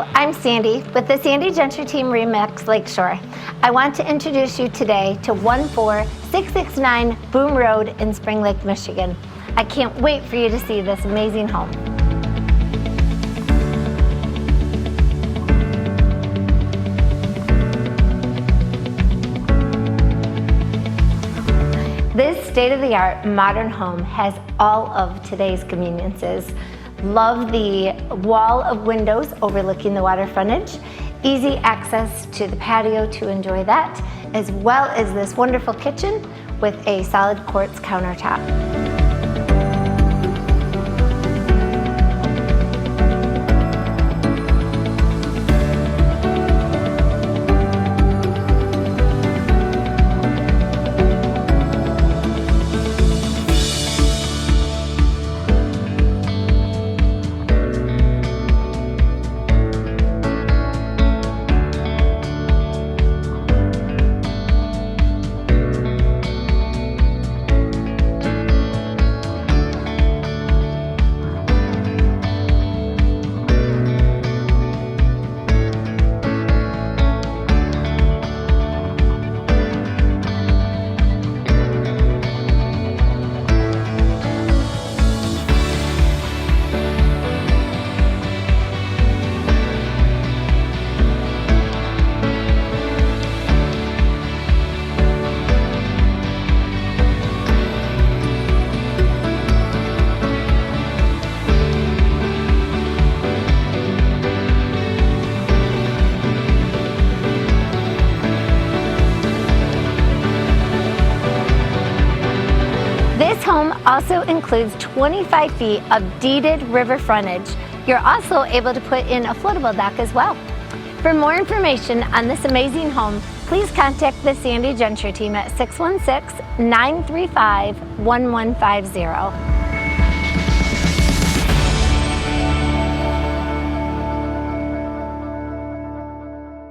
Hello, I'm Sandy with the Sandy Gentry Team Remix Lakeshore. I want to introduce you today to 14669 Boom Road in Spring Lake, Michigan. I can't wait for you to see this amazing home. This state-of-the-art modern home has all of today's conveniences. Love the wall of windows overlooking the water frontage, easy access to the patio to enjoy that, as well as this wonderful kitchen with a solid quartz countertop. This home also includes 25 feet of deeded river frontage. You're also able to put in a floatable dock as well. For more information on this amazing home, please contact the Sandy Gentry Team at 616-935-1150.